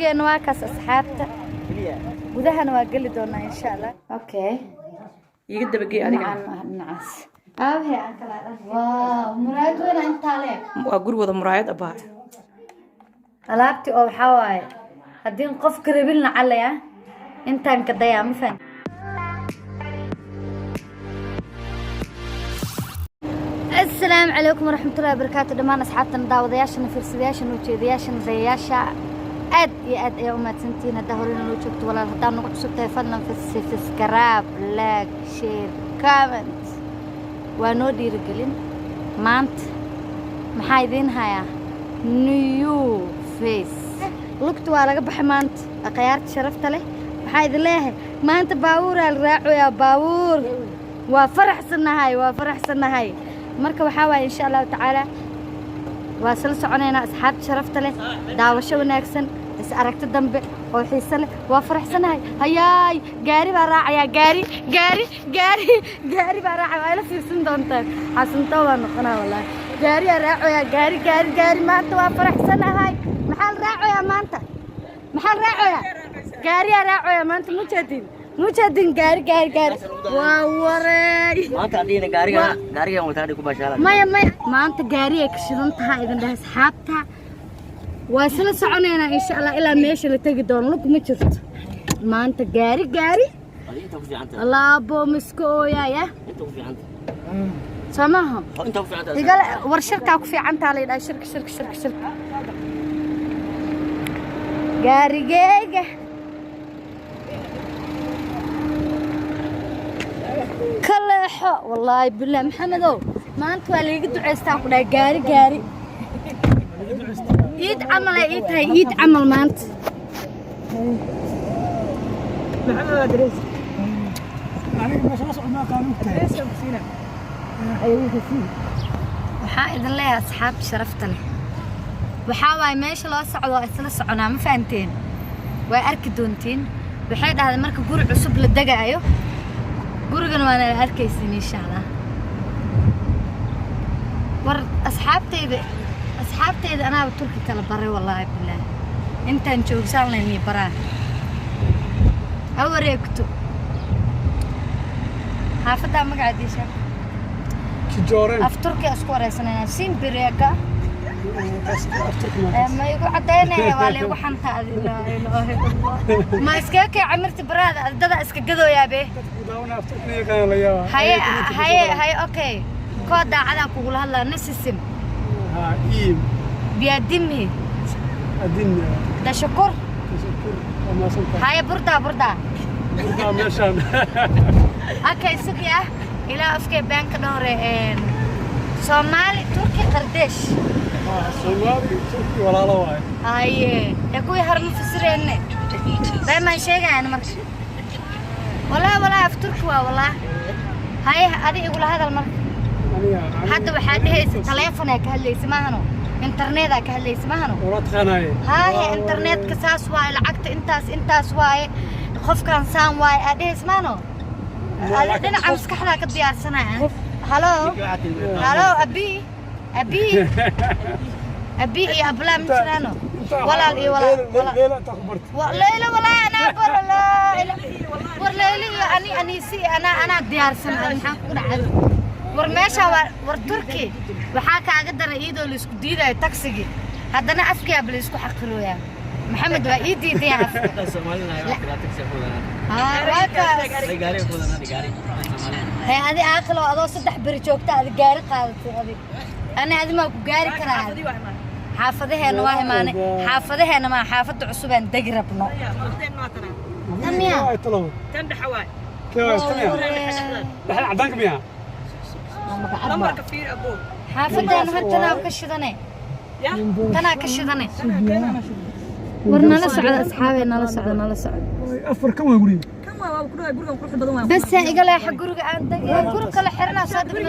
gurigeena waa kaas asxaabta gudahana waa geli doonaa insha Allah okay iga dabagay adiga naas aabe aan kala waaw muraayad weyn inta leeg waa guri wada muraayad abaa alaabti oo waxa waaye hadii qof karabin calaya intaan ka dayaa ma fahmi السلام عليكم ورحمة الله وبركاته دمان أصحابنا داودياشنا فرسياشنا وجيدياشنا زياشا أد يا أد يا أمات سنتين الدهورين اللي شفت ولا هدان نقول شفت فلنا في سكراب لايك شير كومنت ونودي رجلين مانت محايدين هيا نيو فيس لقيت ولا قبح مانت أقيارت شرفت له محايد له مانت باور الراعو يا باور وفرح سنة هاي marka waxa waay insha Allah taala waa sal soconeena asxaab sharafta leh daawasho wanaagsan is aragti dambe oo xiiso leh waa faraxsanahay hayay gaari baa raacaya gaari baa raacaya ila fiirsan doontaan xasanto waa noqonaa wallahi gaari raacaya gaari maanta waa faraxsanahay maxal raacaya maanta gaari raacaya maanta mujadin gaari waa wareey maanta adina gaariga wataadi ku bashaala maya maanta gaari ay ka shidan tahay idin dhahay asxaabta waa sila soconeena insha Allah ilaa meesha la tagi doono lug ma jirto maanta gaari inta ku fiicanta Allah bo miskooyaya inta ku fiicanta samaha inta ku fiicanta igal war shirka ku fiicanta la yiraahdo shirka gaarigeega كله والله بالله محمدو ما أنت ولا يقدر يستعقل جاري يد عمل يد عمل ما أنت محمد أدريس عليك ما شاء الله ما كانوا أدريس وسيلة أيوة وسيلة وحائد الله يا أصحاب شرفتنا وحاول ماشي الله صعود أصل صعنا ما فهمتين وأركدونتين بحيث هذا مركب جرع عصب للدقايق gurigan waan arkaysin insha Allah war asxaabtayda anaa turki kala baray wallahi billah intaan joogsan leeyni baraa awareegto xaafada magacaadiisa kijooreen af turki isku wareysanayna simbireeka ما يقول عدينا ولا وحن ما اسكاك عمرت براد ددا اسك قدو يا بي هاي اوكي كودا عدا كوغل هلا نفس السم ايم بيدمه ادين ده شكر هاي بردا ماشان اوكي سقيا الى افكي بنك دور Somali Turki قرداش Somali Turki ولا واي هاي يكوي هرم فسرين دايما شيء أنا مرش ولا في تركيا والله هاي هذه يقول هذا المرك حتى وحده تليفونك هل يسمعونه إنترنتك هل يسمعونه ورات خناي هاي إنترنت كساس واي العقد انتاس واي خوف كان سام واي هذه يسمعونه أنا عم سكحنا كديار سنة هلو أبي يا بلا مشرانو ولا ليلى ولا أنا ولا أني سي أنا ديار سنة الحين ورماشة ورتركي وحاكا أقدر إيده اللي يسكو ديدا تاكسي هذا أنا أفكي قبل يسكو حقرو يا محمد وإيدي دي أفكي هي هذه آكل وأضو صدح بريجوكتا هذه جاري قادتي هذه أنا هذه ما جاري كرا حافظها نواه ماني حافظها أنا ما حافظت عصبان دقربنا تميا كم دحواي دحل عدانك ميا لما كفير أبوه حافظها أنا حتى أنا كشدني أنا كشدني ورنا لسعد أصحابي نلا سعد أفر كم يقولين بس يقول يا حق جورج عندك جورج كله حرنا صادق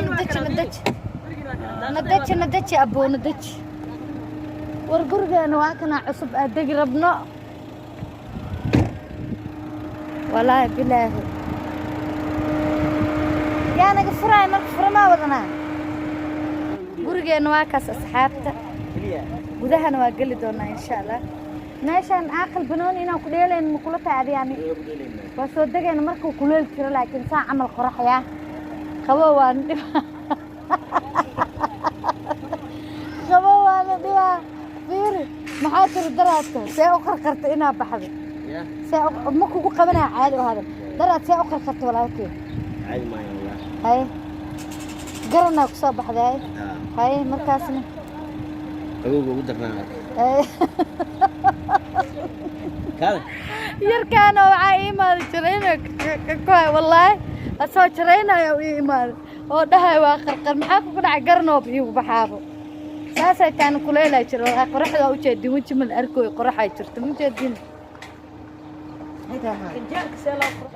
ندتش أبو ندتش ورجورج أنا واكنا عصب أدق ربنا والله بالله يا أنا قفراي مركفر ما وضنا جورج أنا واكس أصحابته وده أنا واقل دونا إن شاء الله meeshaan aqal banooni inaan ku dheelayno ma kula tahay adiga ani waa soo degayna markuu kuleel jiro laakiin saa camal qoraxaya qabo waan dhib qabo waan dhib fiiri maxaa tiri daraadka see u qarqarta inaa baxdo see ma kugu qabanaa caadi oo hadal daraad see u qarqarta walaalkii caadi maayo wallah hay garanaa ku soo baxday hay markaasna qabowga ugu darnaa كذا يركان وعايمة جرينا كوي والله أسوي جرينا يا إيمان وده وآخر محاك كنا عقرنا بيو بحابه ساسا كانوا كلنا يجروا قرحة أو جدي وانت من أركوي قرحة يجرت من جدين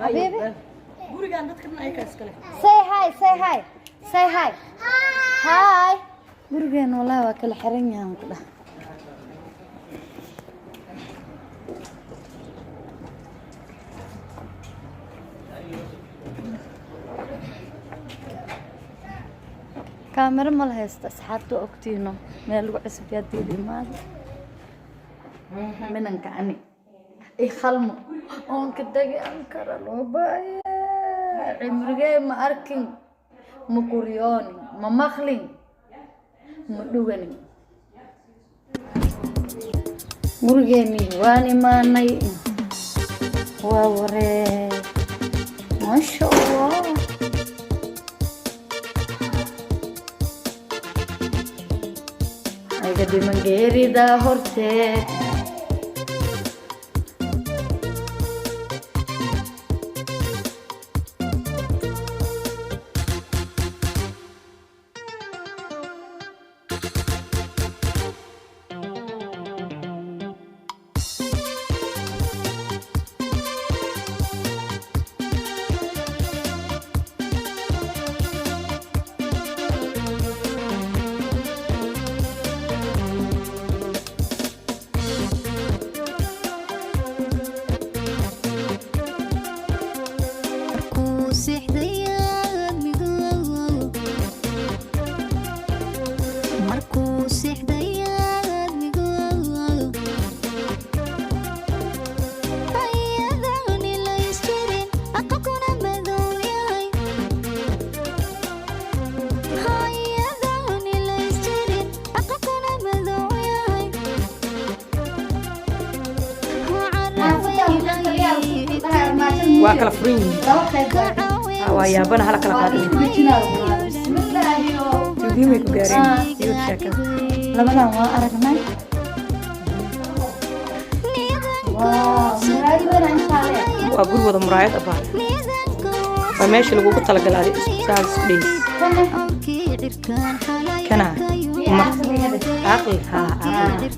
حبيبي say hi هاي برجين والله واكل حرنيا كده كاميرا ما لها اسحابته اوكتينو مeel lagu cusub yaadii imaado minanka ani ay khalmo oon ka tagay aan kara loo baahay cimrigay ma arkin ma guryooni ma maqlin ma dhugani gurigeeni waan imaanay waa waree masha Allah Di mangeerida horteed وأكل فريني ويا بنا هلا كلا قادم تودي ميكو جارين يوشكا لبنا وأرجمن وأقول وضع مرايات أبا فماشي لو قلت لك العادي سالس بيس كنا عقل ها عقل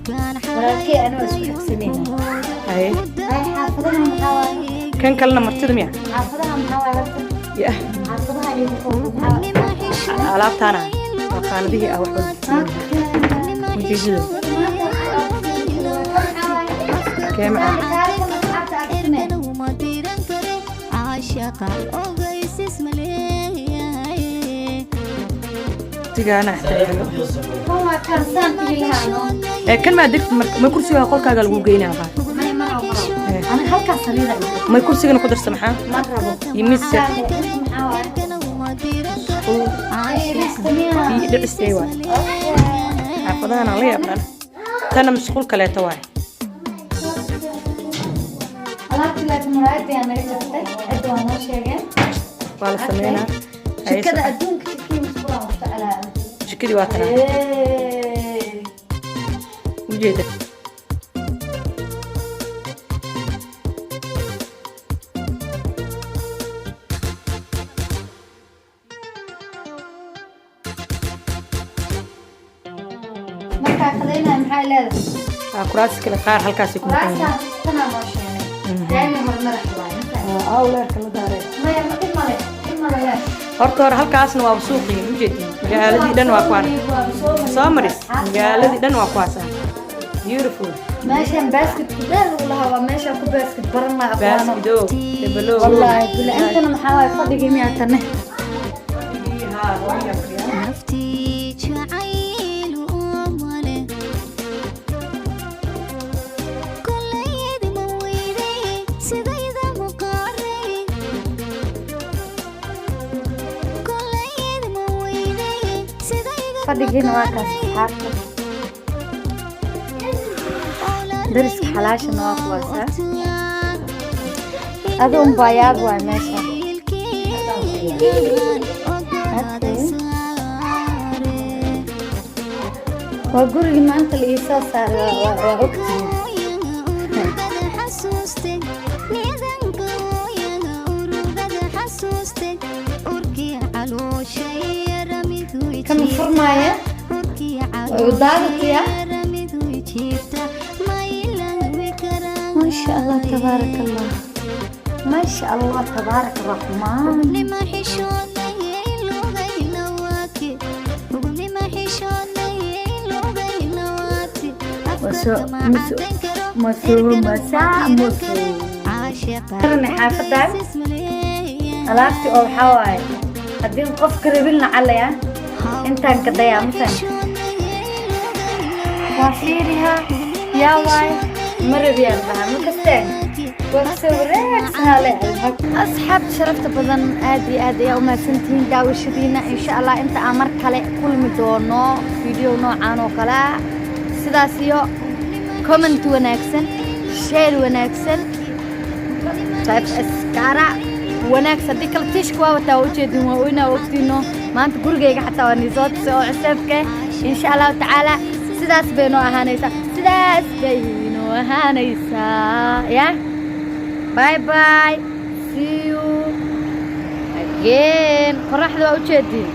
ولكن أنا أسمع سنين أي حافظنا محاولة كان كلنا مرتدم يعني حافظها محاولة يا حافظها يبقى alaabta ana qaanadihi ah wax wajijida keema tigana xtaaylo kan ma degto ma kursiga qolkaaga lagu geynaa baa أنا halka sariida ma kursiga ku darsan maxaa ma rabo yimis في درس سوى عقدنا الله يبنا تنا مشغول كلاته واحد alaabta laakiin maraayada aan naga jabtay cid waa noo sheegeen waa la sameynaa shirkada adduunka shirkii mas'uul ah wata ala shirkadii waa tan ujeeda marka qadayna maxay leedahay kuraas kale qaar halkaas ku maqan tana noo sheegay daami hormar xawaan awleer kala daaray ma male horta hore halkaasna waa suuqii ujeedin magaaladii dhan waa kuwan Soomaris magaaladii dhan waa kuwaasaan beautiful meeshan basket ku dheer lahaa waa meesha ku basket baran la aqoon basket wallahi bila intana maxaa way fadhigi miyaatane نفتي جعيل وأمله كل fadhigiina waa kaas asxaabta dariska xalaashana waa kuwaasa aduun baa yaab waay meesha waa gurigii maanta la iisoo saaray waa ogtihiin kama furmaaya way u daadatiya maasha allah tabaarak allah maasha allah tabaarak raxmaan xaafadan alaabti oo waxaa waaye haddii qofka rabin lacalaya intaan gadayaa mafan waa fiiriha yaa waaye ma rabiyaan dhahaa ma kasteen waa soo wareegsanaa le asxaabta sharafta badan aad iyo aad ayaa umahadsantihiin daawashadiina insha allah inta aan mar kale kulmi doono video noocaan oo kale ah sidaas iyo comment wanaagsan share wanaagsan type askara wanaagsan haddii kale tiishka waa wataa waa ujeedin waa inaa ogtiino maanta gurigayga xataa waa niisoo tusay oo xisaabka insha allahu tacaala sidaas bay noo ahaanaysaa ya bye bye see you again qoraxda waa ujeedin